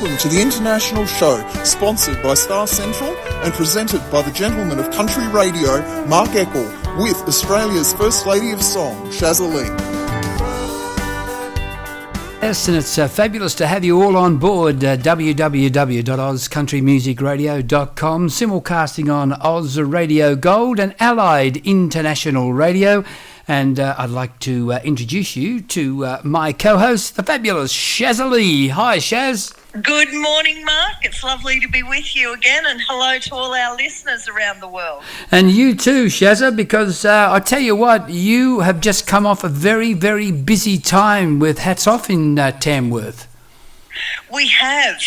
Welcome to the International Show, sponsored by Star Central and presented by the gentleman of country radio, Mark Eckel, with Australia's First Lady of Song, Shaza Leigh. Yes, and it's fabulous to have you all on board www.ozcountrymusicradio.com, simulcasting on Oz Radio Gold and Allied International Radio. And I'd like to introduce you to my co-host, the fabulous Shaza Leigh. Hi, Shaz. Good morning, Mark. It's lovely to be with you again, and hello to all our listeners around the world. And you too, Shaza, because I tell you what, you have just come off a very, very busy time with Hats Off in Tamworth. We have.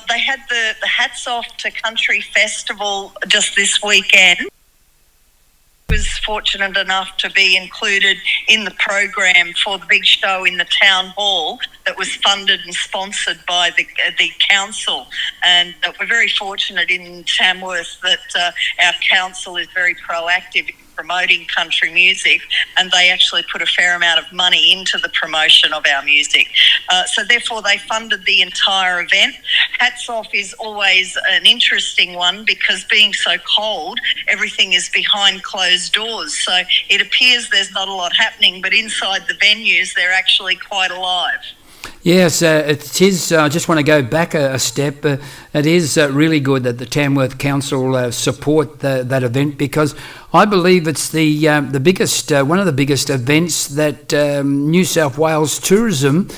They had the Hats Off to Country Festival just this weekend. Was fortunate enough to be included in the program for the big show in the town hall that was funded and sponsored by the council, and we're very fortunate in Tamworth that our council is very proactive in promoting country music, and they actually put a fair amount of money into the promotion of our music. So therefore they funded the entire event. Hats Off is always an interesting one because being so cold, everything is behind closed doors. So it appears there's not a lot happening, but inside the venues, they're actually quite alive. Yes, it is. I just want to go back a step. It is really good that the Tamworth Council support that event, because I believe it's the biggest, one of the biggest events that New South Wales Tourism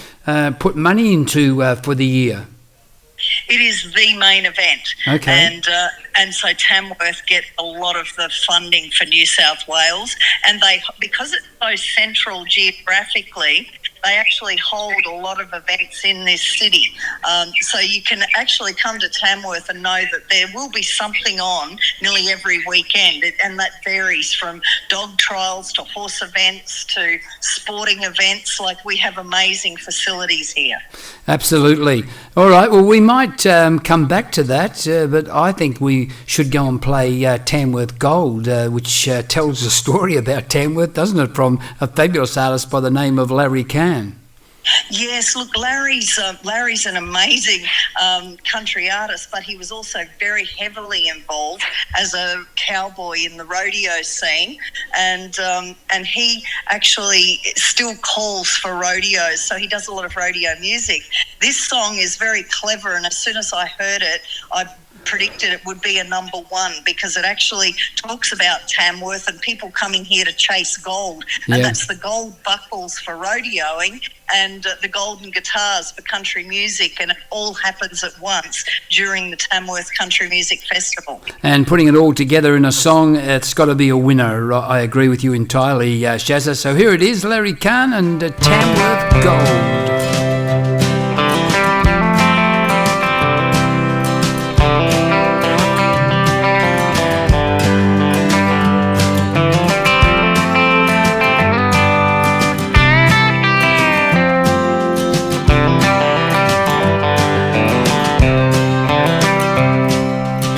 put money into for the year. It is the main event. Okay. And so Tamworth get a lot of the funding for New South Wales, and because it's so central geographically, they actually hold a lot of events in this city. So you can actually come to Tamworth and know that there will be something on nearly every weekend, and that varies from dog trials to horse events to sporting events. Like, we have amazing facilities here. Absolutely. All right, well, we might come back to that, but I think we should go and play Tamworth Gold, which tells a story about Tamworth, doesn't it, from a fabulous artist by the name of Larry Cann. Yes, look, Larry's an amazing country artist, but he was also very heavily involved as a cowboy in the rodeo scene, and he actually still calls for rodeos, so he does a lot of rodeo music. This song is very clever, and as soon as I heard it, I predicted it would be a number one, because it actually talks about Tamworth and people coming here to chase gold. And that's the gold buckles for rodeoing and the golden guitars for country music, and it all happens at once during the Tamworth Country Music Festival. And putting it all together in a song, it's got to be a winner. I agree with you entirely, Shaza. So here it is, Larry Cann and Tamworth Gold.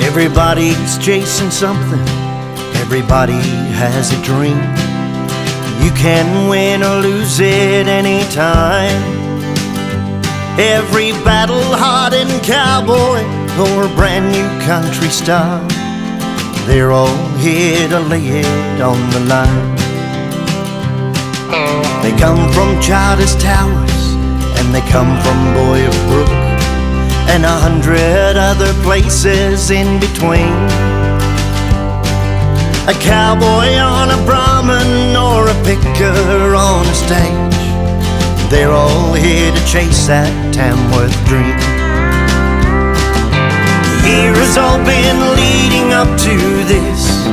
Everybody's chasing something, everybody has a dream. You can win or lose it anytime. Every battle-hardened cowboy or brand new country star, they're all here to lay it on the line. They come from Charters Towers, and they come from Boyer Brook, and 100 other places in between. A cowboy on a Brahmin or a picker on a stage, they're all here to chase that Tamworth dream. The year has all been leading up to this.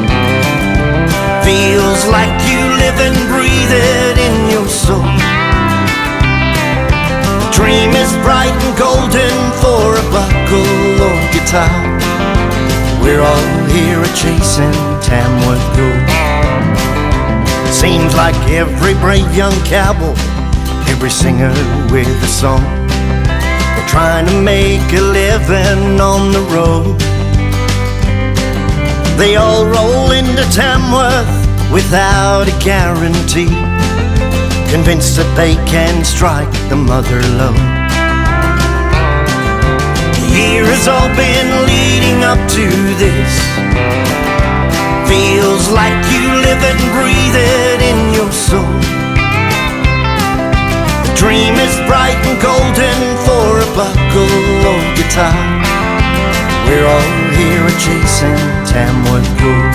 Feels like you live and breathe it in your soul. Dream is bright and golden for a buckle or guitar. We're all here a chasing Tamworth gold. Seems like every brave young cowboy, every singer with a song, they're trying to make a living on the road. They all roll into Tamworth without a guarantee, convinced that they can strike the mother low. Year has all been leading up to this. Feels like you live and breathe it in your soul. The dream is bright and golden for a buckle or guitar. We're all here chasing Tamworth gold.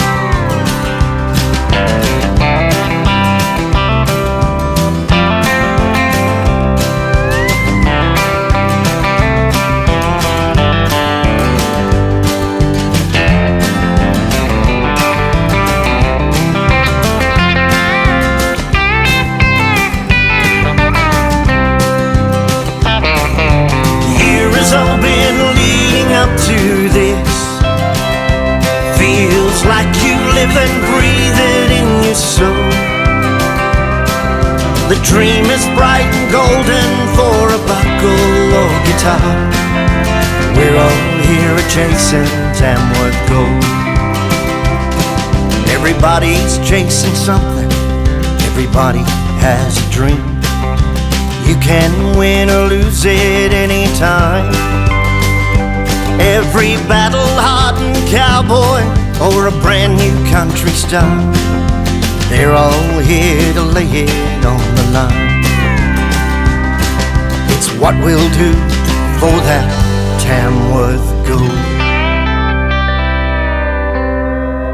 All been leading up to this. Feels like you live and breathe it in your soul. The dream is bright and golden for a buckle or guitar. We're all here chasing Tamworth gold. Everybody's chasing something. Everybody has a dream. You can win or lose it anytime. Every battle-hardened cowboy or a brand new country star, they're all here to lay it on the line. It's what we'll do for that Tamworth gold.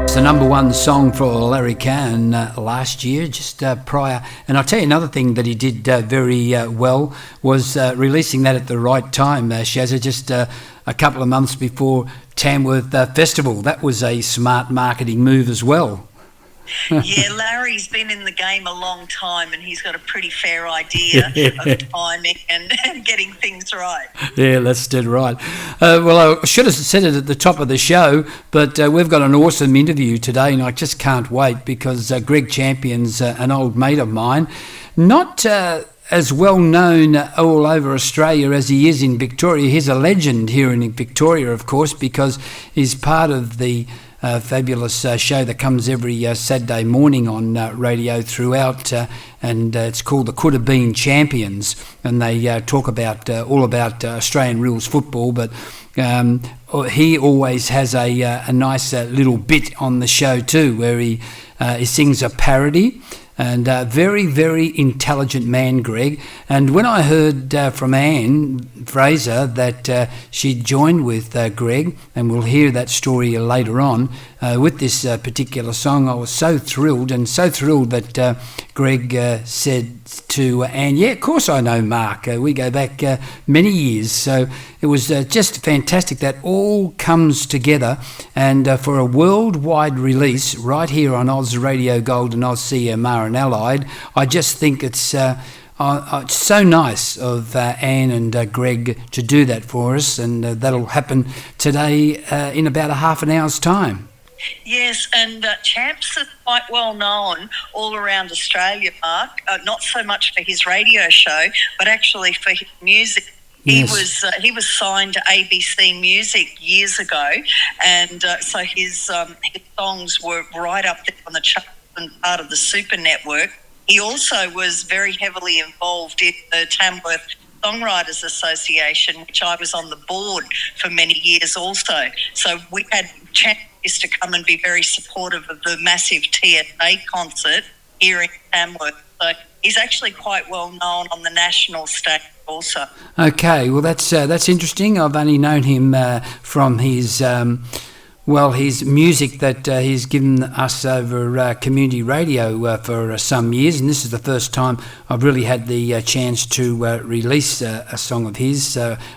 It's the number one song for Larry Cann last year, just prior. And I'll tell you another thing that he did very well was releasing that at the right time, Shaza, just a couple of months before Tamworth Festival. That was a smart marketing move as well. Yeah, Larry's been in the game a long time and he's got a pretty fair idea of timing and getting things right. Yeah, that's dead right. Well, I should have said it at the top of the show, but we've got an awesome interview today and I just can't wait because Greg Champion's an old mate of mine. Not as well known all over Australia as he is in Victoria. He's a legend here in Victoria, of course, because he's part of the fabulous show that comes every Saturday morning on radio throughout, and it's called the Could Have Been Champions, and they talk about all about Australian rules football, but he always has a nice little bit on the show too, where he sings a parody. And very, very intelligent man, Greg. And when I heard from Anne Fraser that she'd joined with Greg, and we'll hear that story later on, with this particular song, I was so thrilled, and so thrilled that Greg said to Anne, yeah, of course I know Mark. We go back many years. So it was just fantastic that all comes together, and for a worldwide release right here on Oz Radio Gold and Oz CMR and Allied, I just think it's so nice of Anne and Greg to do that for us, and that'll happen today in about a half an hour's time. Yes, and Champs is quite well known all around Australia, Mark, not so much for his radio show, but actually for his music. Yes. He was signed to ABC Music years ago, and so his songs were right up there on the chart and part of the Super Network. He also was very heavily involved in the Tamworth Songwriters Association, which I was on the board for many years also. So we had Champs to come and be very supportive of the massive TSA concert here in Tamworth. So he's actually quite well known on the national stage also. Okay, well that's interesting. I've only known him from his his music that he's given us over community radio for some years, and this is the first time I've really had the chance to release a song of his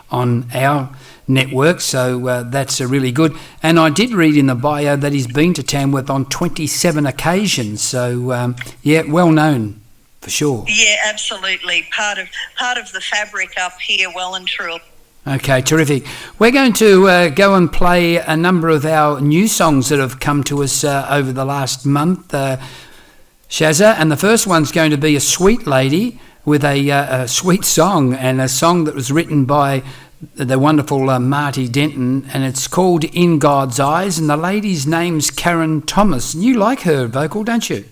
on our network, so that's really good. And I did read in the bio that he's been to Tamworth on 27 occasions, so well known for sure. Yeah, absolutely. Part of the fabric up here, well and truly. Okay, terrific. We're going to go and play a number of our new songs that have come to us over the last month, Shaza, and the first one's going to be A Sweet Lady with a sweet song, and a song that was written by the wonderful Marty Denton, and it's called In God's Eyes, and the lady's name's Karen Thomas. And you like her vocal, don't you?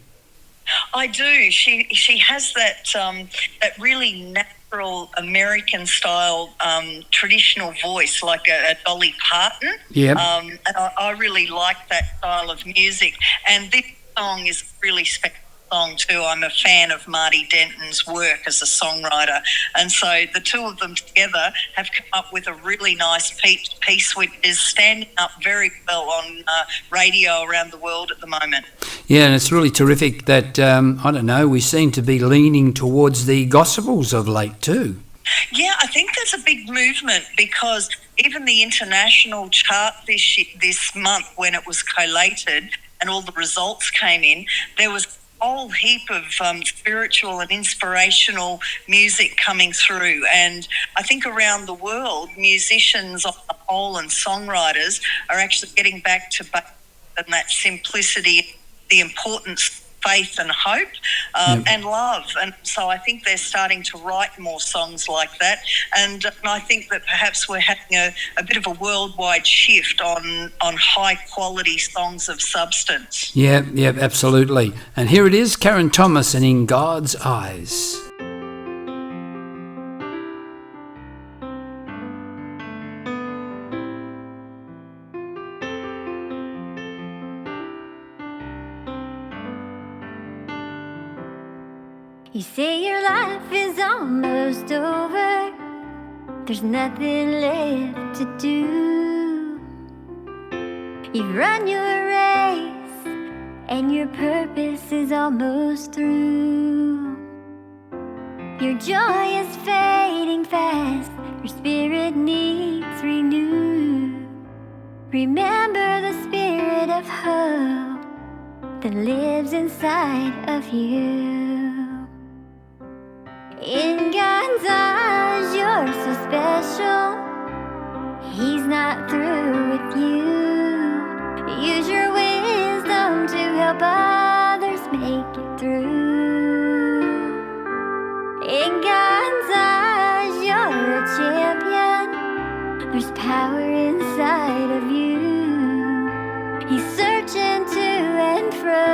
I do. She has that really natural natural American-style traditional voice, like a Dolly Parton. Yep. And I really like that style of music. And this song is a really special song too. I'm a fan of Marty Denton's work as a songwriter, and so the two of them together have come up with a really nice piece which is standing up very well on radio around the world at the moment. Yeah, and it's really terrific that, I don't know, we seem to be leaning towards the gospels of late too. Yeah, I think there's a big movement, because even the international chart this month, when it was collated and all the results came in, there was whole heap of spiritual and inspirational music coming through. And I think around the world, musicians on the whole and songwriters are actually getting back to and that simplicity, the importance of faith and hope and love. And so I think they're starting to write more songs like that. And I think that perhaps we're having a bit of a worldwide shift on high quality songs of substance. Yeah, absolutely. And here it is, Karen Thomas and In God's Eyes. You say your life is almost over, there's nothing left to do. You've run your race and your purpose is almost through. Your joy is fading fast, your spirit needs renewed. Remember the spirit of hope that lives inside of you. In God's eyes, you're so special. He's not through with you. Use your wisdom to help others make it through. In God's eyes, you're a champion. There's power inside of you. He's searching to and fro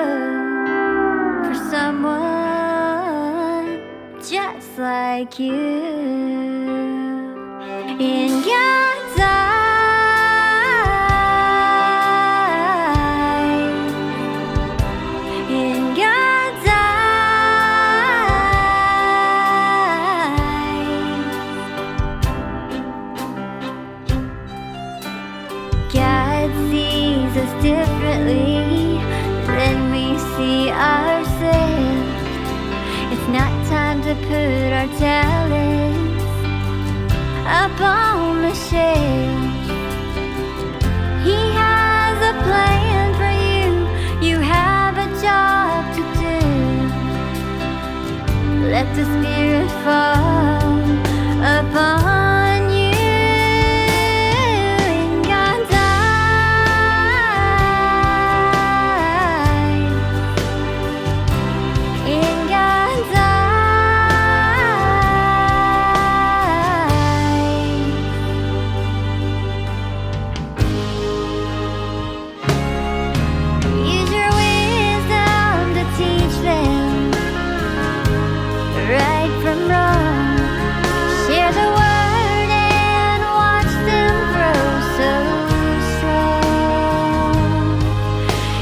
for someone just like you. In God's eyes, in God's eyes, God sees us differently than we see ourselves. It's not time to put our talents up on the shelf. He has a plan for you. You have a job to do. Let the Spirit fall upon you. In God's eyes, in God's use your wisdom to teach them right from wrong. Share the word and watch them grow so strong.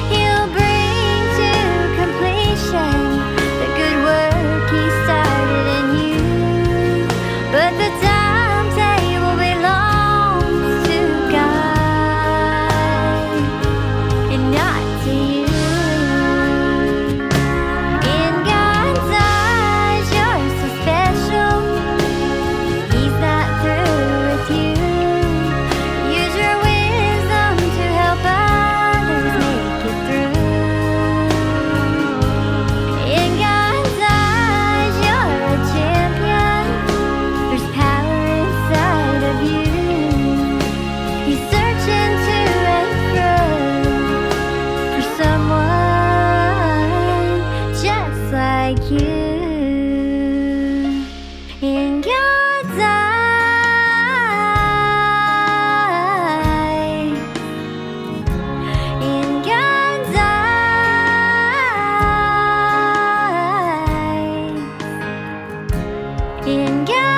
He'll bring to completion the good work He started in you. But the timetable belongs to God and not to you. In God's eyes, you're so special. He's not through with you. Use your wisdom to help others make it through. In God's eyes, you're a champion. There's power inside of you. He's searching to and fro for someone just like you. In God's eyes, in God's eyes, in God's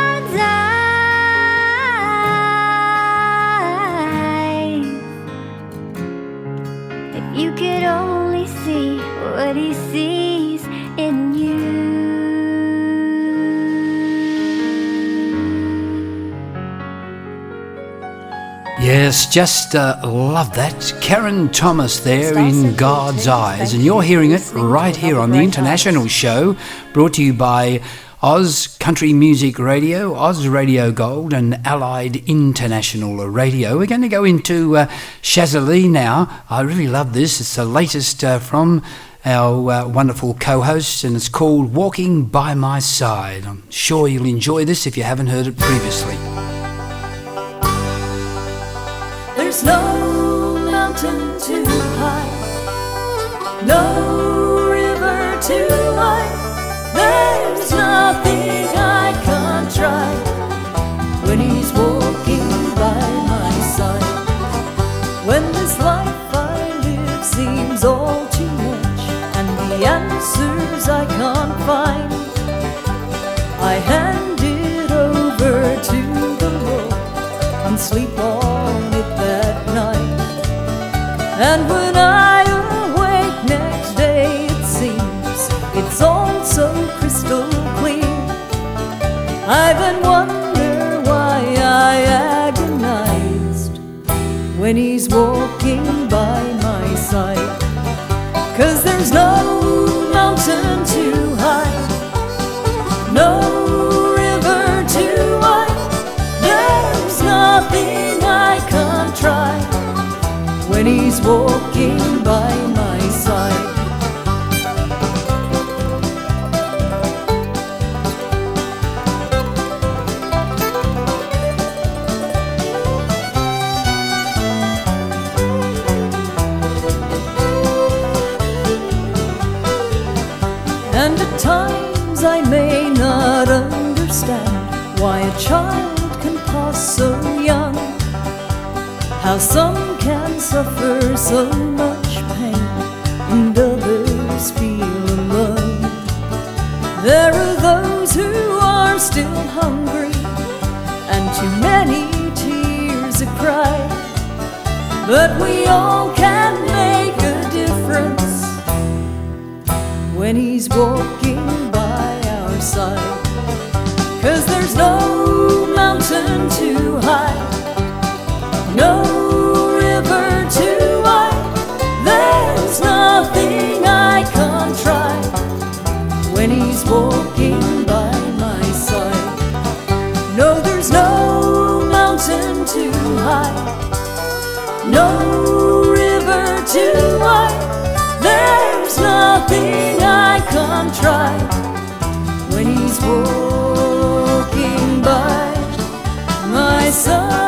Yes, just love that. Karen Thomas there in God's Eyes, and you're hearing it right here on the International Show, brought to you by Oz Country Music Radio, Oz Radio Gold, and Allied International Radio. We're going to go into Shaza Leigh now. I really love this. It's the latest from our wonderful co-host, and it's called Walking by My Side. I'm sure you'll enjoy this if you haven't heard it previously. There's no mountain too high, no river too wide. There's nothing I can't try when he's walking by my side. When this life I live seems all too much and the answers I can't find, I hand it over to the Lord and sleep on it that night. And when I awake next day, it seems it's all so crystal clear. I then wonder why I agonized when he's walking by my side. 'Cause there's no mountain too high, no river too wide. There's nothing I can't try when he's walking by my side. And at times I may not understand why a child can pass so young, how some can suffer so much pain and others feel alone. There are those who are still hungry and too many tears are cried, but we all can make a difference when he's walking by our side. 'Cause there's no mountain too high, no river too wide. There's nothing I can't try when he's walking by my side. No, there's no mountain too high, no river too wide. There's nothing I can't try when he's walking by my side.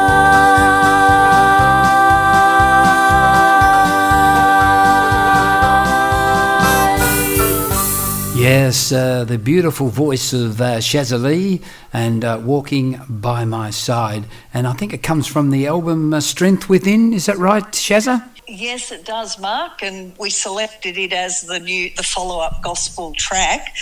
Yes, the beautiful voice of Shaza Leigh and Walking by My Side. And I think it comes from the album Strength Within. Is that right, Shaza? Yes, it does, Mark, and we selected it as the follow-up gospel track.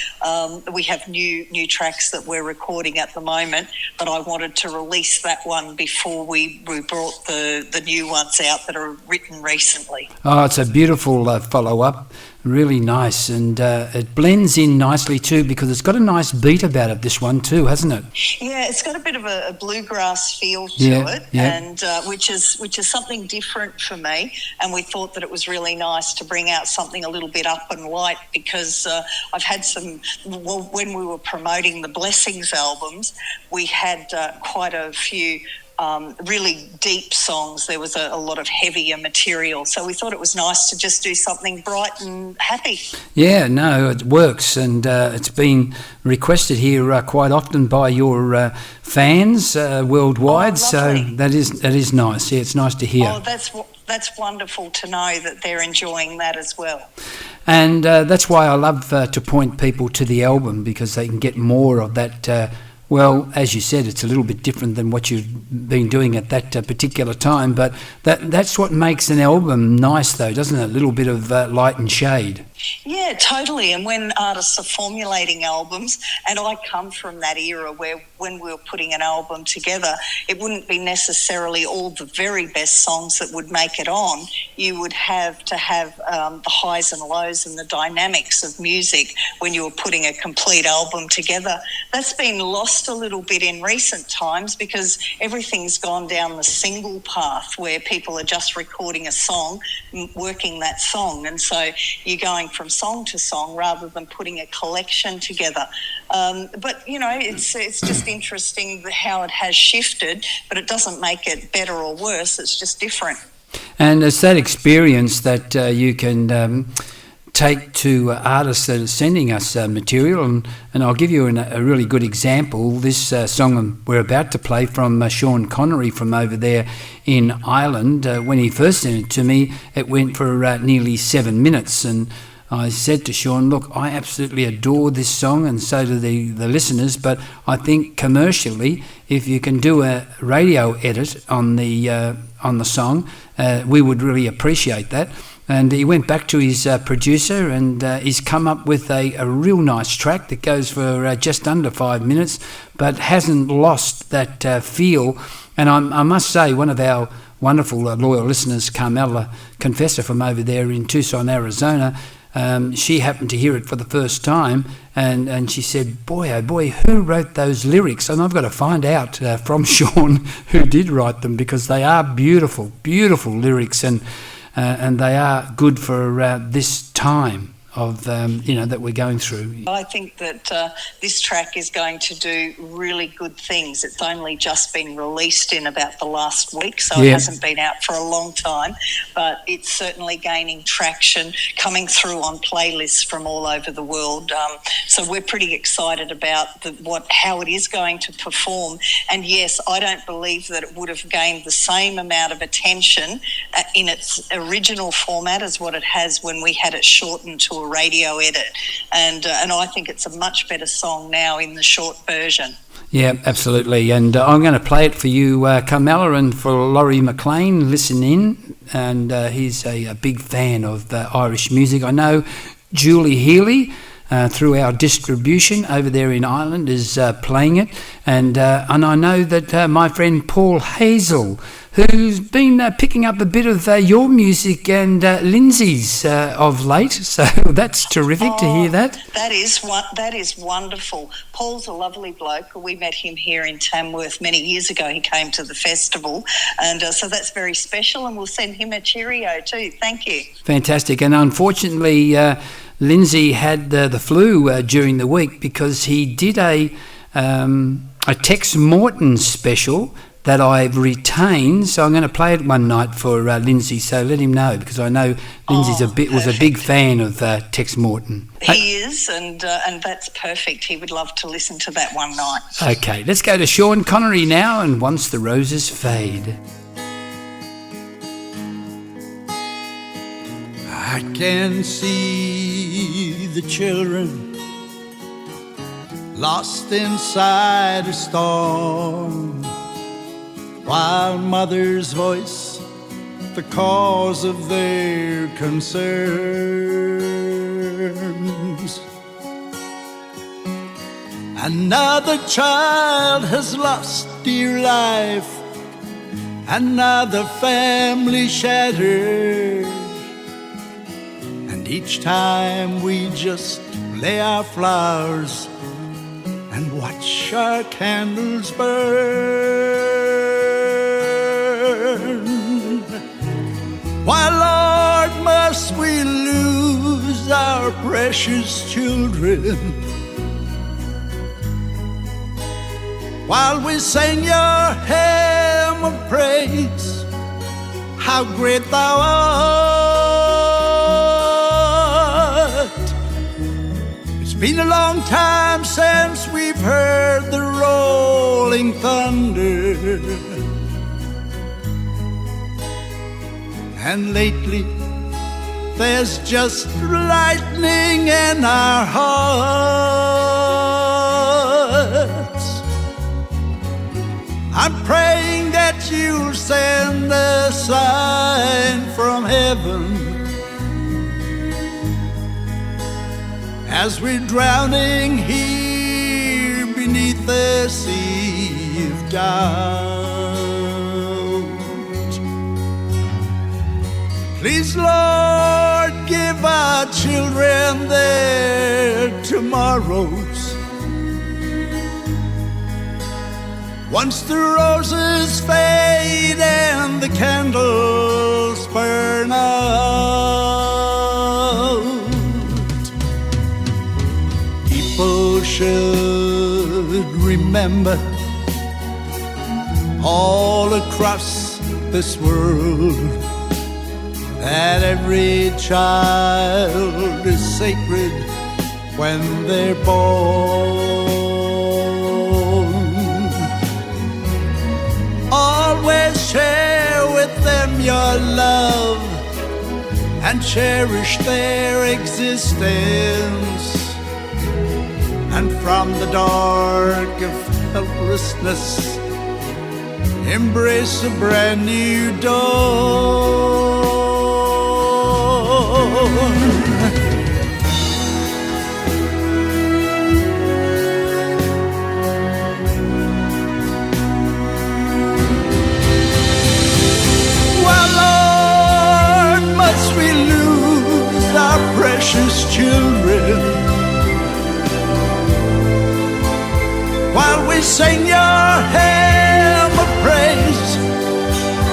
We have new tracks that we're recording at the moment, but I wanted to release that one before we brought the new ones out that are written recently. Oh, it's a beautiful follow-up. Really nice, and it blends in nicely too because it's got a nice beat about it, this one too, hasn't it? Yeah, it's got a bit of a bluegrass feel to it, and which is something different for me, and we thought that it was really nice to bring out something a little bit up and light because I've had when we were promoting the Blessings albums, we had quite a few really deep songs. There was a lot of heavier material, so we thought it was nice to just do something bright and happy. Yeah, no, it works, and it's been requested here quite often by your fans worldwide. So that is nice. Yeah, it's nice to hear. Oh, that's wonderful to know that they're enjoying that as well. And that's why I love to point people to the album, because they can get more of that. Well, as you said, it's a little bit different than what you've been doing at that particular time, but that's what makes an album nice, though, doesn't it? A little bit of light and shade. Yeah, totally. And when artists are formulating albums, and I come from that era where when we were putting an album together, it wouldn't be necessarily all the very best songs that would make it on. You would have to have the highs and lows and the dynamics of music when you were putting a complete album together. That's been lost a little bit in recent times because everything's gone down the single path where people are just recording a song, working that song. And so you're going from song to song rather than putting a collection together. But, you know, it's just interesting how it has shifted, but it doesn't make it better or worse. It's just different. And it's that experience that you can take to artists that are sending us material. And I'll give you a really good example. This song we're about to play from Shaun Connery from over there in Ireland. When he first sent it to me, it went for nearly 7 minutes. And I said to Shaun, look, I absolutely adore this song, and so do the listeners, but I think commercially, if you can do a radio edit on the song, we would really appreciate that. And he went back to his producer, and he's come up with a real nice track that goes for just under 5 minutes, but hasn't lost that feel. And I must say, one of our wonderful loyal listeners, Carmela Confessor from over there in Tucson, Arizona, she happened to hear it for the first time, and she said, boy, oh boy, who wrote those lyrics? And I've got to find out from Shaun who did write them, because they are beautiful, beautiful lyrics, and they are good for this time of that we're going through. I think that this track is going to do really good things. It's only just been released in about the last week, so It hasn't been out for a long time, but it's certainly gaining traction, coming through on playlists from all over the world. So we're pretty excited about how it is going to perform. And yes, I don't believe that it would have gained the same amount of attention in its original format as what it has when we had it shortened to a radio edit, and I think it's a much better song now in the short version. Yeah, absolutely. And I'm going to play it for you, Carmela, and for Laurie McLean. Listen in, and he's a big fan of Irish music. I know Julie Healy, through our distribution over there in Ireland, is playing it, and I know that my friend Paul Hazel, who's been picking up a bit of your music and Lindsay's of late, so that's terrific to hear that. That is wonderful. Paul's a lovely bloke. We met him here in Tamworth many years ago. He came to the festival, and so that's very special, and we'll send him a cheerio too. Thank you. Fantastic. And unfortunately, Lindsay had the flu during the week, because he did a Tex Morton special that I've retained, so I'm going to play it one night for Lindsay, so let him know, because I know Lindsay's was a big fan of Tex Morton. He is, and that's perfect. He would love to listen to that one night. Okay, let's go to Shaun Connery now, and Once the Roses Fade. I can see the children lost inside a storm, while mother's voice the cause of their concerns. Another child has lost dear life, another family shattered, and each time we just lay our flowers and watch our candles burn. Why, Lord, must we lose our precious children, while we sing your hymn of praise, how great thou art. It's been a long time since we've heard the rolling thunder, and lately there's just lightning in our hearts. I'm praying that you'll send a sign from heaven as we're drowning here beneath the sea of doubt. Please, Lord, give our children their tomorrows. Once the roses fade and the candles burn out, people should remember all across this world that every child is sacred when they're born. Always share with them your love and cherish their existence. And from the dark of helplessness, embrace a brand new dawn. We lose our precious children while we sing your hymn of praise.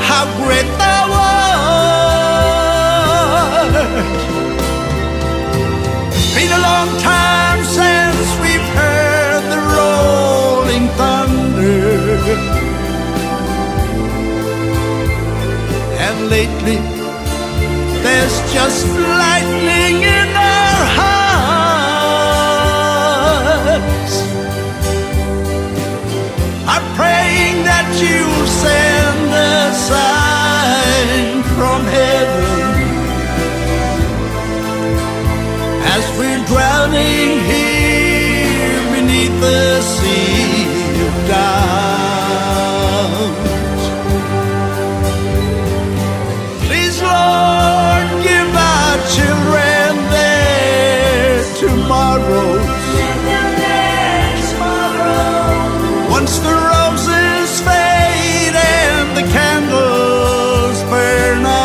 How great thou art! Been a long time since we've heard the rolling thunder, and lately there's just lightning in our hearts. I'm praying that you'll send a sign from heaven as we're drowning here beneath the sea of doubt. Please, Lord, give our children their tomorrows. Once the roses fade and the candles burn out.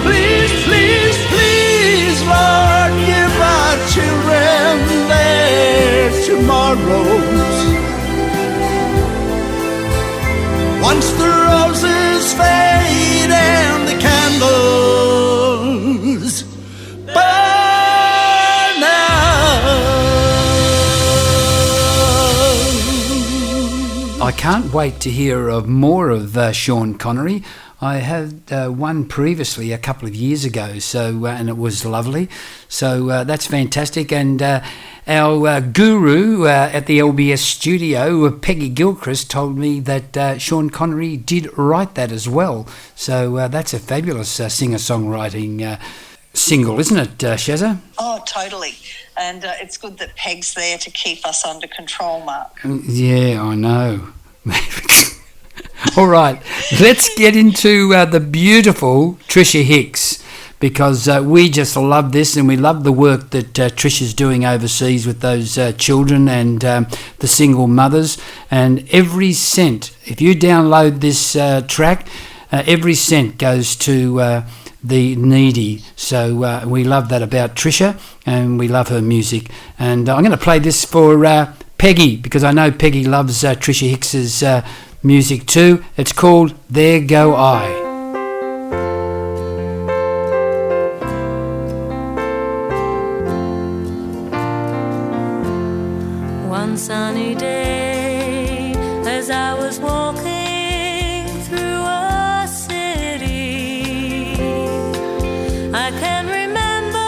Please, please, please, Lord, give our children their tomorrows. Once the roses fade and the candles burn out. I can't wait to hear of more of Shaun Connery. I had one previously a couple of years ago, so and it was lovely. So that's fantastic. And our guru at the LBS studio, Peggy Gilchrist, told me that Shaun Connery did write that as well. So that's a fabulous singer-songwriting single, isn't it, Shaza? Oh, totally. And it's good that Peg's there to keep us under control, Mark. Yeah, I know. All right, let's get into the beautiful Trisha Hicks, because we just love this, and we love the work that Trisha's doing overseas with those children and the single mothers. And every cent, if you download this track, every cent goes to the needy. So we love that about Trisha, and we love her music. And I'm going to play this for Peggy, because I know Peggy loves Trisha Hicks's music too. It's called There Go I. One sunny day, as I was walking through a city, I can remember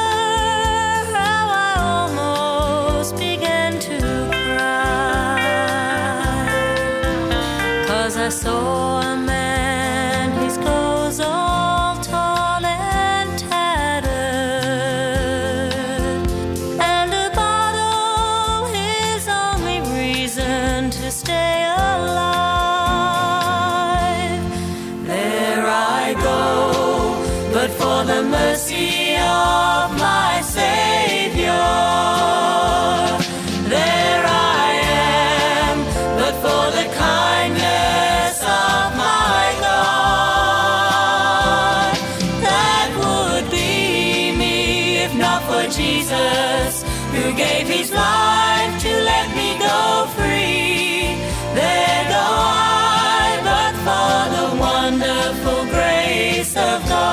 how I almost began to cry, 'cause I saw a man, his clothes all torn and tattered, and a bottle, his only reason to stay alive. There I go, but for the mercy of Jesus, who gave his life to let me go free. There go I, but for the wonderful grace of God.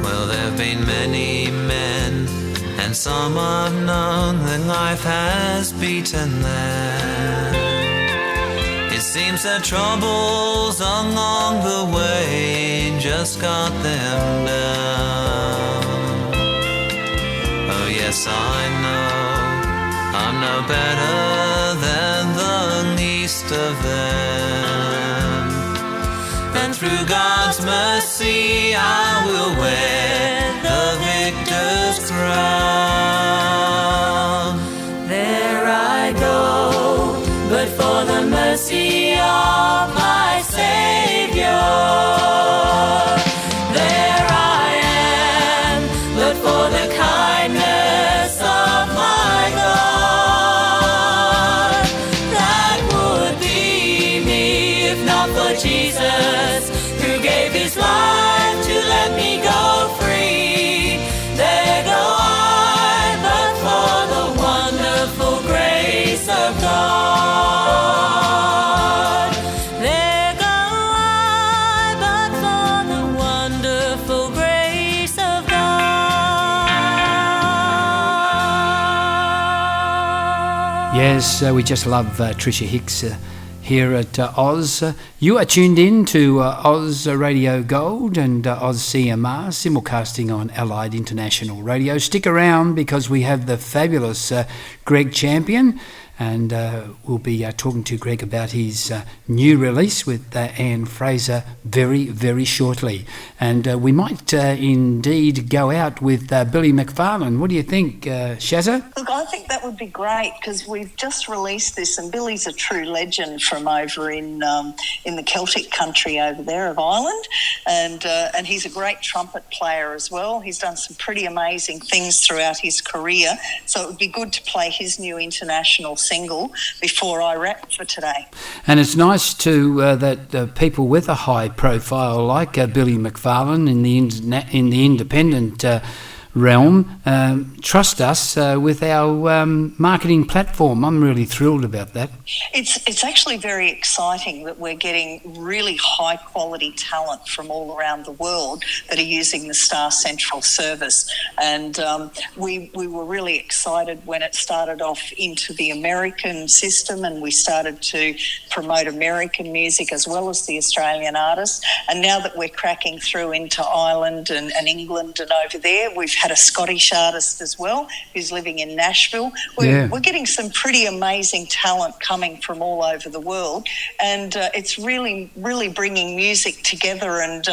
Well, there have been many men, and some I've known that life has beaten them. It seems the troubles along the way just got them down. Oh yes, I know I'm no better than the least of them. And through God's mercy I will wear the victor's crown. There I go, but for the mercy of my Savior. There I am, but for the kindness of my God. That would be me if not for Jesus, who gave his life to let me go free. There go I, but for the wonderful grace of God. There go I, but for the wonderful grace of God. Yes, we just love Trisha Hicks here at Oz. You are tuned in to Oz Radio Gold and Oz CMR, simulcasting on Allied International Radio. Stick around because we have the fabulous Greg Champion, and we'll be talking to Greg about his new release with Anne Fraser very, very shortly. And we might indeed go out with Billy McFarland. What do you think, Shaza? Look, I think that would be great because we've just released this, and Billy's a true legend from over in the Celtic country over there of Ireland, and he's a great trumpet player as well. He's done some pretty amazing things throughout his career, so it would be good to play his new international single before I wrap for today. And it's nice too that people with a high profile like Billy McFarland in the independent realm trust us with our marketing platform. I'm really thrilled about that. It's actually very exciting that we're getting really high quality talent from all around the world that are using the Star Central service, and we were really excited when it started off into the American system, and we started to promote American music as well as the Australian artists. And now that we're cracking through into Ireland and England and over there, we've had a Scottish artist as well who's living in Nashville. We're getting some pretty amazing talent coming from all over the world, and it's really bringing music together, and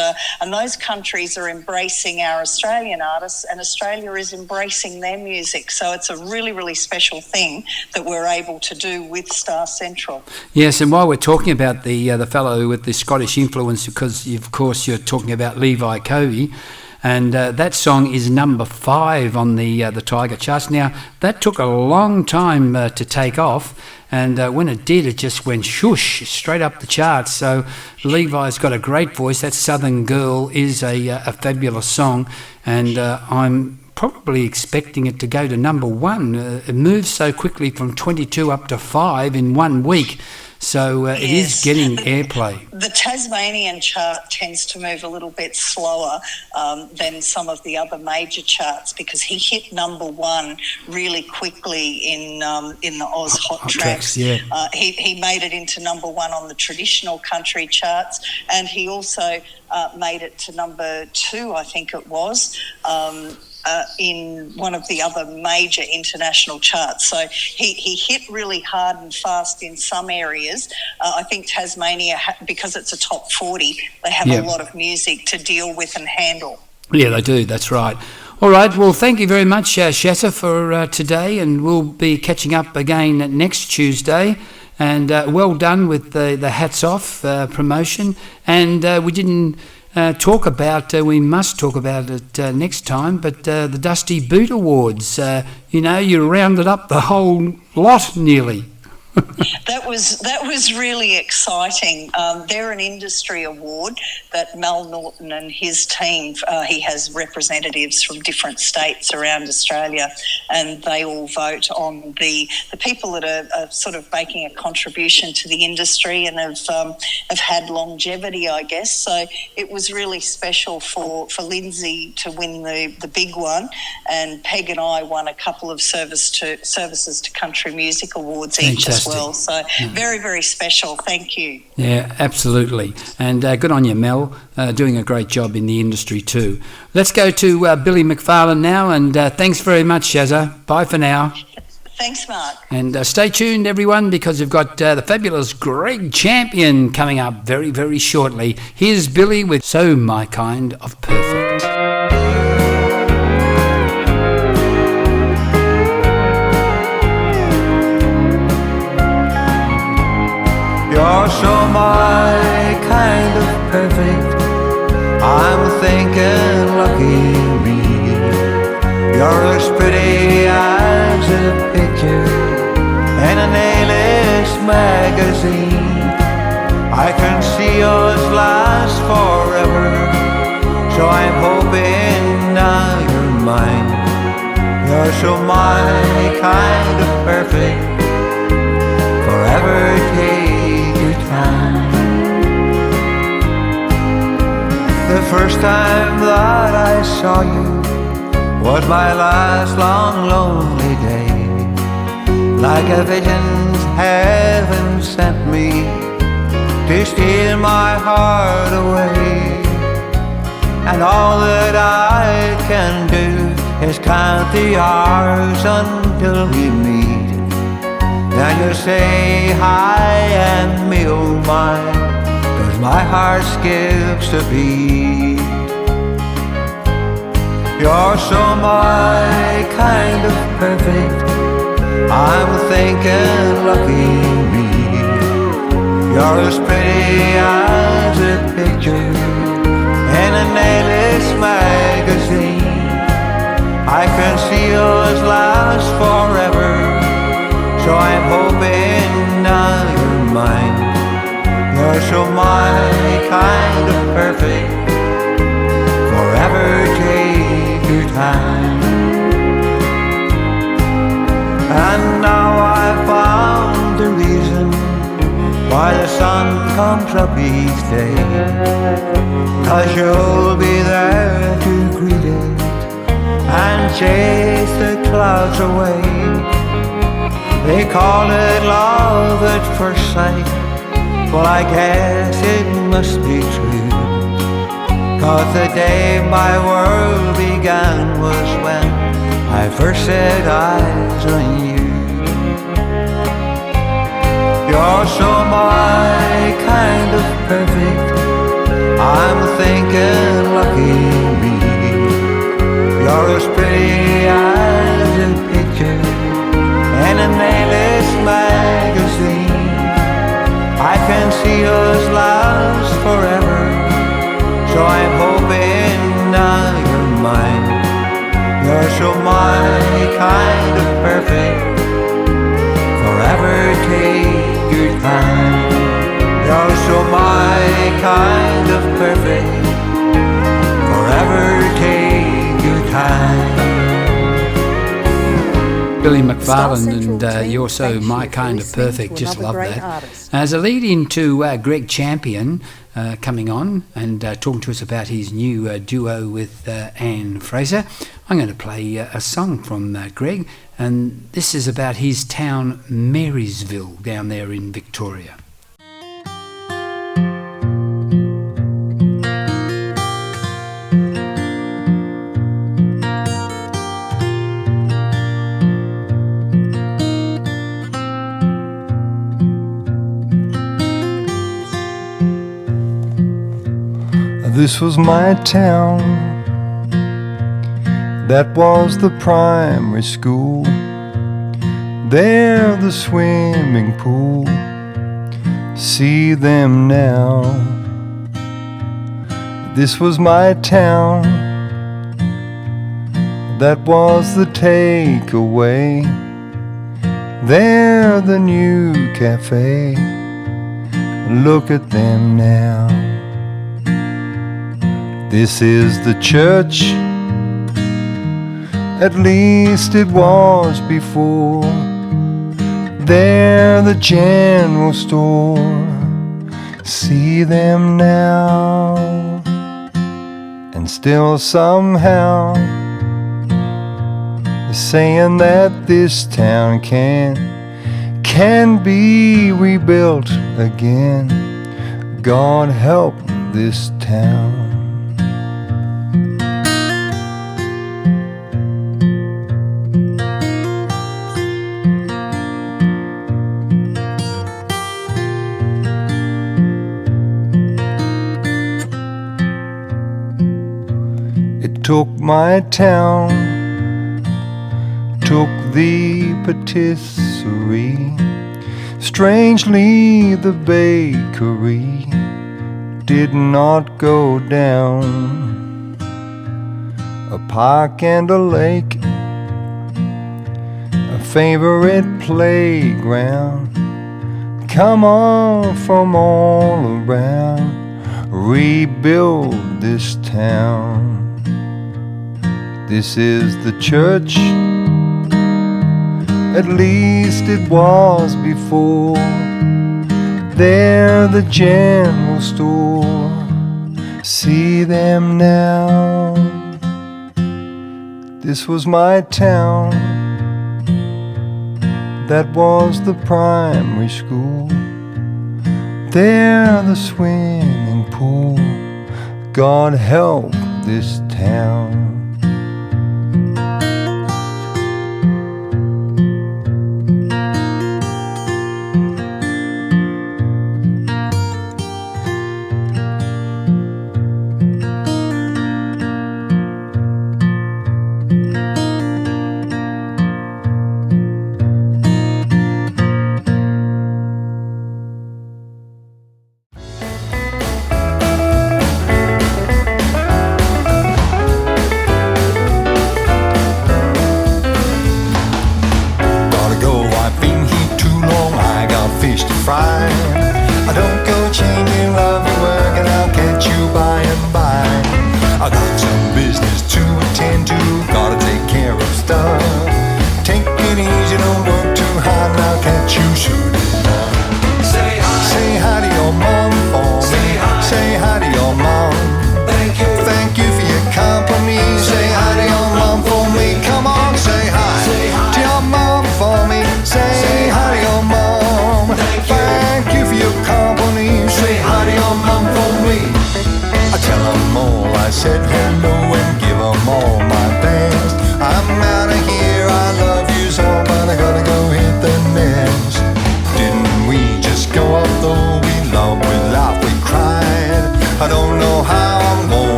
those countries are embracing our Australian artists, and Australia is embracing their music. So it's a really special thing that we're able to do with Star Central. Yes, and while we're talking about the fellow with the Scottish influence, because of course you're talking about Levi Covey, and that song is number 5 on the Tiger charts. Now, that took a long time to take off, and when it did, it just went shush, straight up the charts. So Levi's got a great voice. That Southern Girl is a fabulous song, and I'm probably expecting it to go to number 1. It moves so quickly from 22 up to 5 in 1 week. So it is getting airplay. The Tasmanian chart tends to move a little bit slower than some of the other major charts because he hit number 1 really quickly in the Oz Hot Tracks. Yeah. He made it into number 1 on the traditional country charts, and he also made it to number 2, I think it was, in one of the other major international charts. So he hit really hard and fast in some areas. I think Tasmania, because it's a top 40, they have a lot of music to deal with and handle. Yeah, they do, that's right. All right, well, thank you very much, Shaza, for today, and we'll be catching up again next Tuesday. And well done with the Hats Off promotion. And we didn't talk about, we must talk about it next time, but the Dusty Boot Awards, you rounded up the whole lot nearly. That was really exciting. They're an industry award that Mel Norton and his team, he has representatives from different states around Australia, and they all vote on the people that are sort of making a contribution to the industry and have had longevity, I guess. So it was really special for Lindsay to win the big one, and Peg and I won a couple of Services to Country Music Awards each as well. So very, very special. Thank you. Yeah, absolutely. And good on you, Mel, doing a great job in the industry too. Let's go to Billy McFarland now, and thanks very much, Shaza. Bye for now. Thanks, Mark. And stay tuned, everyone, because we've got the fabulous Greg Champion coming up very, very shortly. Here's Billy with So My Kind of Perfect. You're so my kind of perfect. I'm thinking lucky me. You're as pretty as a picture in an A-list magazine. I can see yours last forever, so I'm hoping now you're mine. You're so my kind of perfect. Forever take your time. The first time that I saw you was my last long lonely day. Like a vision heaven sent me to steal my heart away. And all that I can do is count the hours until we meet. Then you say hi and me oh my, 'cause my heart skips a beat. You're so my kind of perfect. I'm thinking lucky me. You're as pretty as a picture in an A-list magazine. I can see yours last forever, so I'm hoping now you're mine. You're so my kind of perfect. Forever take your time. And now I've found the reason why the sun comes up each day. 'Cause you'll be there to greet it and chase the clouds away. They call it love at first sight. Well, I guess it must be true. 'Cause the day my world began was when I first set eyes on you. You're so my kind of perfect. I'm thinking lucky me. You're as pretty as a picture in an A-list magazine. I can see yours last forever, so I'm hoping now you're mine. You're so my kind of perfect. Forever take your time. You're so my kind of perfect. Forever take your time. Billy McFarland and You're So My Kind of Perfect. Just love that. As a lead into Greg Champion coming on and talking to us about his new duo with Anne Fraser, I'm going to play a song from Greg, and this is about his town Marysville down there in Victoria. This was my town, that was the primary school, there the swimming pool, see them now. This was my town, that was the takeaway, They're the new cafe. Look at them now. This is the church, at least it was before. They're the general store. See them now. And still somehow they're saying that this town can be rebuilt again. God help this town. It took my town, took the patisserie. Strangely, the bakery did not go down. A park and a lake, a favorite playground. Come on from all around, rebuild this town. This is the church, at least it was before. They're the general store. See them now. This was my town. That was the primary school. There the swimming pool. God help this town.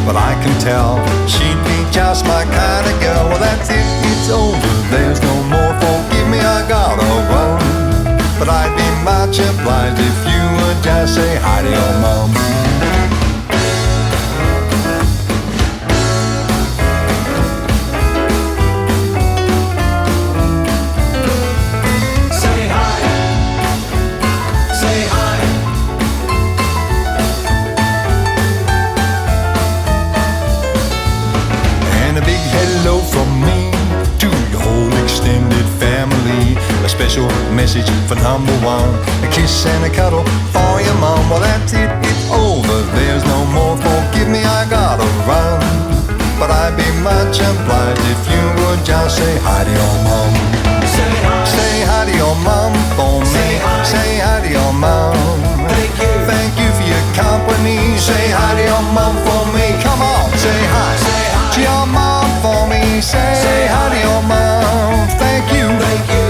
But I can tell she'd be just my kind of girl. Well, that's it, it's over, there's no more. Forgive me, I gotta run. But I'd be much obliged if you would just say hi to your mom. Special message for number one, a kiss and a cuddle for your mom. Well, that's it, it's over, there's no more. Forgive me, I gotta run. But I'd be much obliged if you would just say hi to your mom. Say hi to your mom for me. Say hi to your mom. Thank you for your company. Say hi to your mom for me. Come on, say hi to your mom for me. Say hi to your mom. Thank you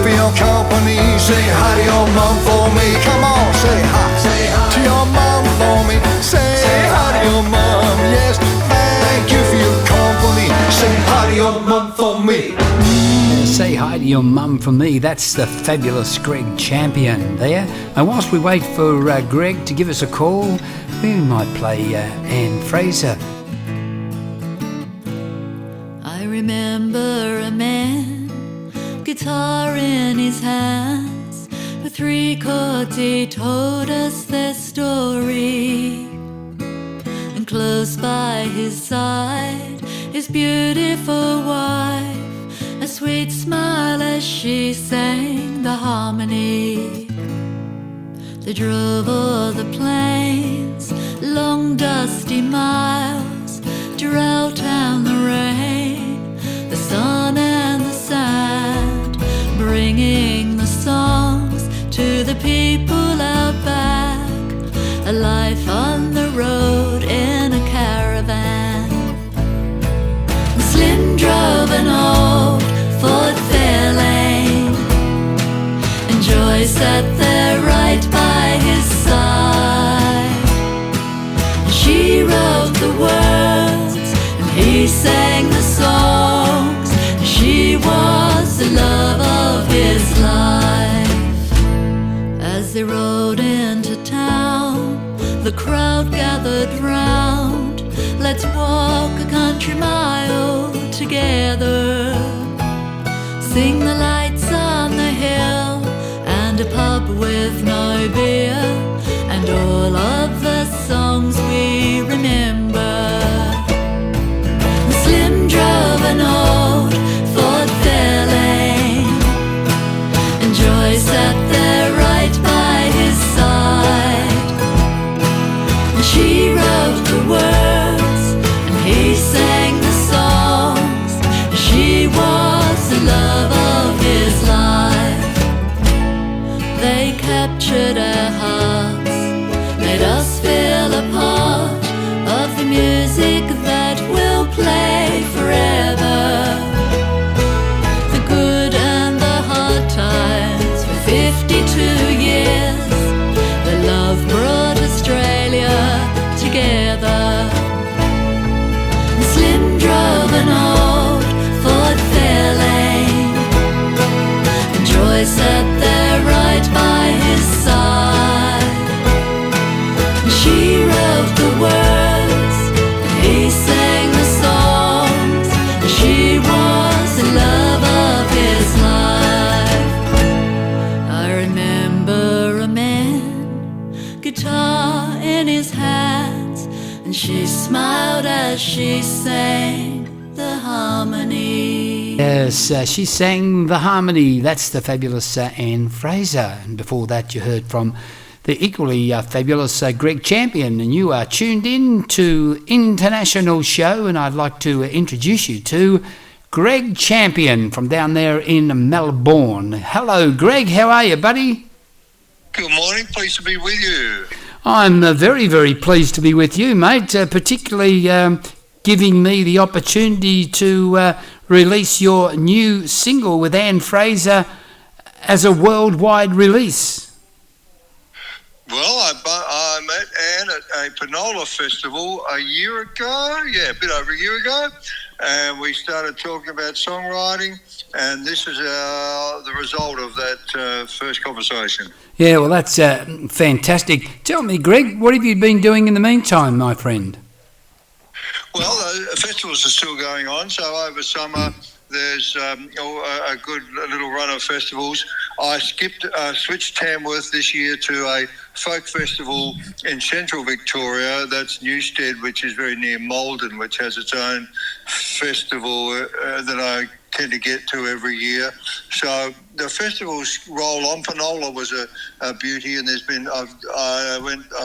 for your company. Say hi to your mom for me. Your Mum for Me. That's the fabulous Greg Champion there. And whilst we wait for Greg to give us a call, we might play Ann Fraser. I remember a man, guitar in his hands. With 3 chords he told us their story. And close by his side, his beautiful wife, a sweet smile as she sang the harmony. They drove o'er the plains, long dusty miles, drought and the rain, the sun and the sand, bringing the songs to the people out back, a life on the road in a caravan. Slim drove an old Ford Fairlane, and Joy sat there right by his side. She wrote the words and he sang the songs. She was the love of his life. As they rode into town, the crowd gathered round. Let's walk a country mile together. Sing the lights on the hill and a pub with no beer, and all of the songs we remember. Slim drove an old Ford Fairlane, and Joy sat there right by his side. And she wrote the words and he sang the songs. She was the love of his life. They captured our hearts, made us feel a part of the music that will play forever. The good and the hard times for 52 years. The love brought Australia together. Slim drove an old Ford Fairlane, and Joy sat there right by his side. She wrote the words and he sang the songs. She was the love of his life. I remember a man, guitar in his hands, and she smiled as she sang the harmony. Yes, she sang the harmony. That's the fabulous Ann Fraser. And before that you heard from the equally fabulous Greg Champion. And you are tuned in to International Show, and I'd like to introduce you to Greg Champion from down there in Melbourne. Hello Greg, how are you, buddy? Good morning, pleased to be with you. I'm very, very pleased to be with you, mate, particularly giving me the opportunity to release your new single with Ann Fraser as a worldwide release. Well, I met Ann at a Panola festival a year ago, a bit over a year ago, and we started talking about songwriting, and this is the result of that first conversation. Yeah, well, that's fantastic. Tell me, Greg, what have you been doing in the meantime, my friend? Well, festivals are still going on, so over summer there's a good little run of festivals. I switched Tamworth this year to a folk festival in central Victoria. That's Newstead, which is very near Maldon, which has its own festival that I tend to get to every year. So the festivals roll on. Panola was a beauty, and there's been I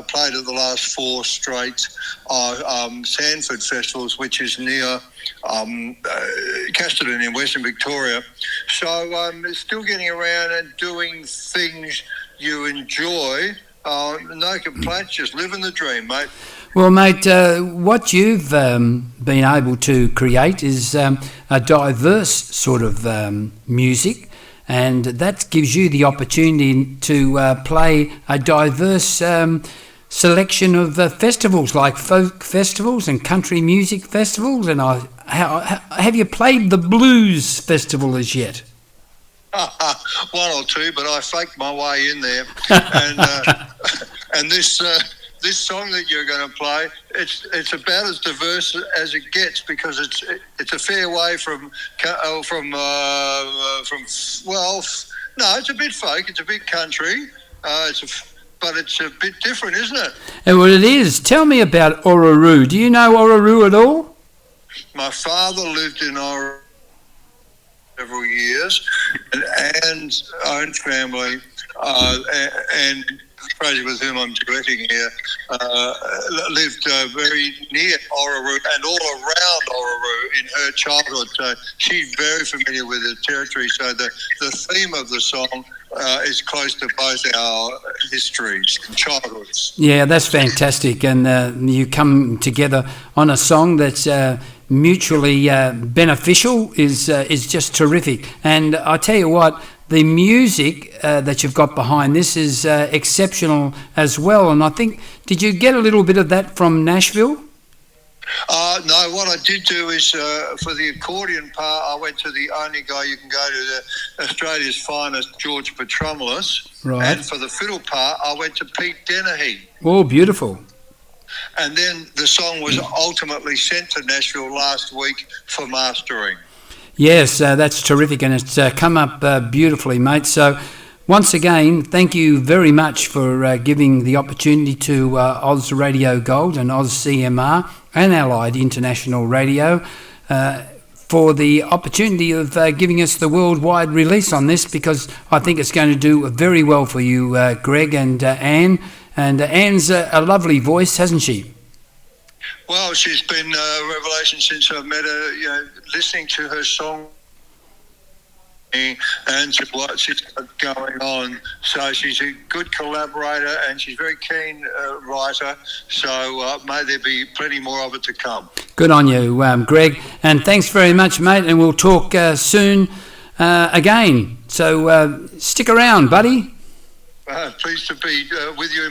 played at the last 4 straight Sanford festivals, which is near Casterton in Western Victoria. So still getting around and doing things you enjoy. No complaints, just living the dream, mate. Well, mate, what you've been able to create is a diverse sort of music, and that gives you the opportunity to play a diverse selection of festivals, like folk festivals and country music festivals. And have you played the blues festival as yet? One or two, but I faked my way in there. And this song that you're going to play, it's about as diverse as it gets, because it's a fair way from no, it's a bit folk, it's a bit country, but it's a bit different, isn't it? Well, it is. Tell me about Orroroo. Do you know Orroroo at all? My father lived in Orroroo several years, and own family, and Fraser, with whom I'm directing here, lived very near Orroroo and all around Orroroo in her childhood. So she's very familiar with the territory. So the theme of the song is close to both our histories and childhoods. Yeah, that's fantastic. And you come together on a song that's mutually beneficial is just terrific. And I tell you what, the music that you've got behind this is exceptional as well. And I think, did you get a little bit of that from Nashville? No, what I did do is for the accordion part, I went to the only guy you can go to, Australia's finest, George Petromoulos. Right. And for the fiddle part, I went to Pete Dennehy. Oh, beautiful. And then the song was ultimately sent to Nashville last week for mastering. Yes, that's terrific, and it's come up beautifully, mate. So once again, thank you very much for giving the opportunity to Oz Radio Gold and Oz CMR and Allied International Radio for the opportunity of giving us the worldwide release on this, because I think it's going to do very well for you, Greg and Anne. And Anne's a lovely voice, hasn't she? Well, she's been a revelation since I've met her, listening to her song and to what she's got going on. So she's a good collaborator and she's a very keen writer. So may there be plenty more of it to come. Good on you, Greg. And thanks very much, mate. And we'll talk soon again. So stick around, buddy. Pleased to be with you,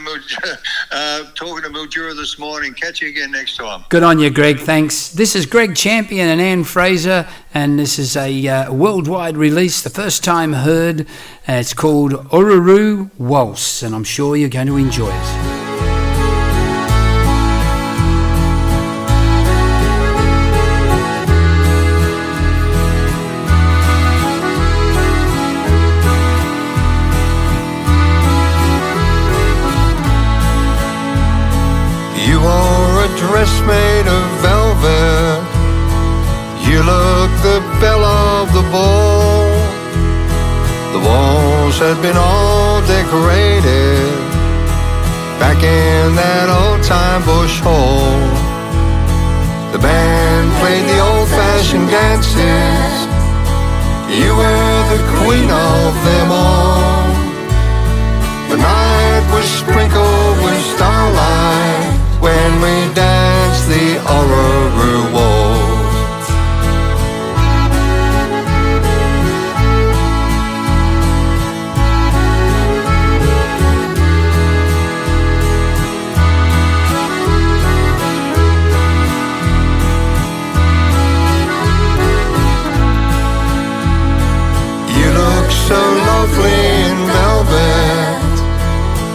talking to Mildura this morning. Catch you again next time. Good on you, Greg. Thanks. This is Greg Champion and Anne Fraser, and this is a worldwide release, the first time heard. It's called Orroroo Waltz, and I'm sure you're going to enjoy it. You wore a dress made of velvet. You looked the belle of the ball. The walls had been all decorated back in that old-time bush hall. The band played the old-fashioned dances. You were the queen of them all. The night was sprinkled with starlight when we danced the Orroroo waltz. You look so lovely in velvet.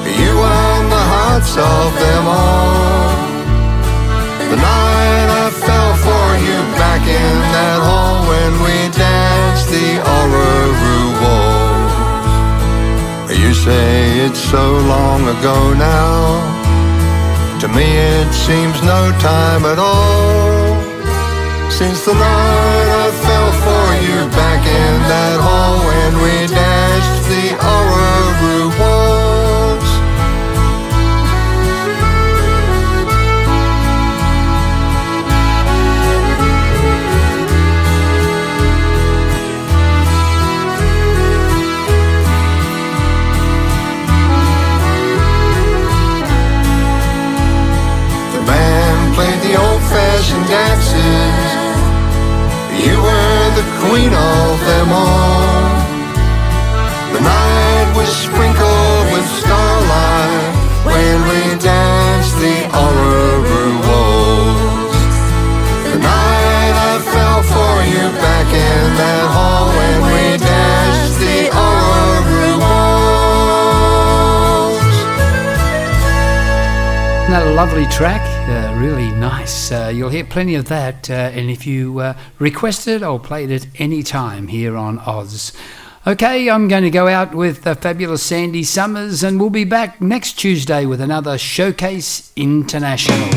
You won the hearts of them all. The night I fell for you back in that hall when we danced the Orroroo waltz. You say it's so long ago now. To me it seems no time at all. Since the night I fell for you back in that hall when we danced the Orroroo waltz. Played the old-fashioned dances. You were the queen of them all. The night was sprinkled with starlight when we danced the Orroroo waltz. The night I fell for you back in that hall when we danced the lovely track, really nice. You'll hear plenty of that, and if you request it, I'll play it at any time here on Oz. Okay, I'm going to go out with fabulous Sandy Summers, and we'll be back next Tuesday with another Showcase International.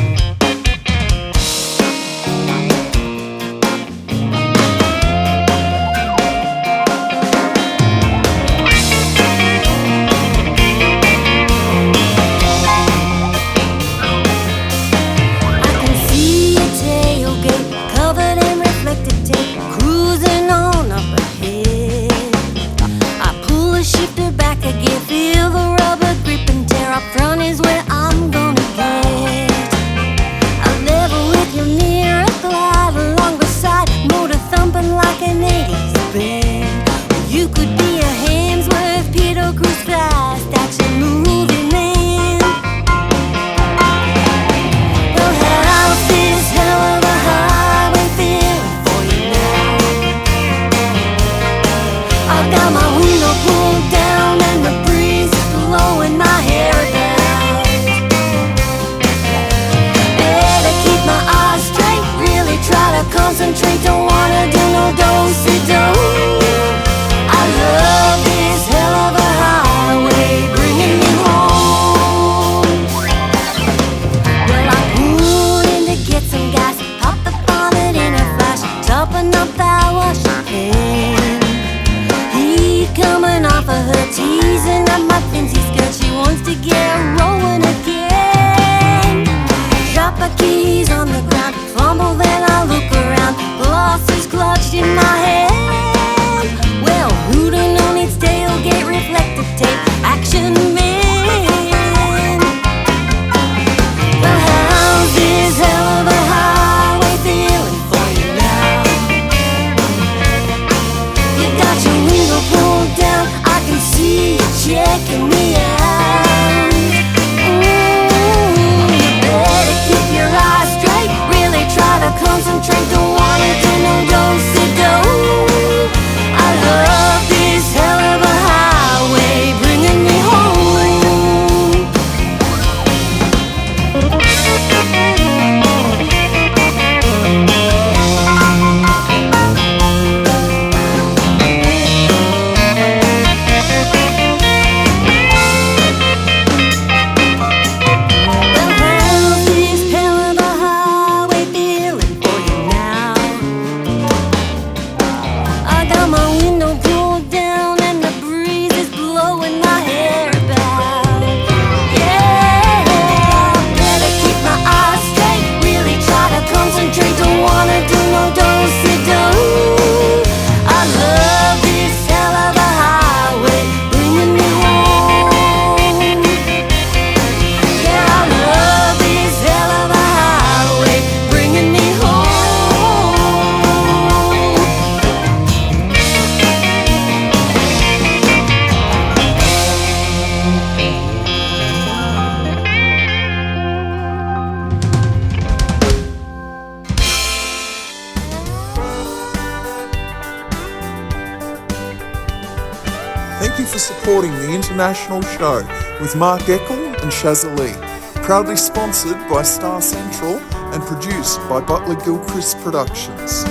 International Show with Mark Eckel and Shaza Leigh, proudly sponsored by Star Central and produced by Butler Gilchrist Productions.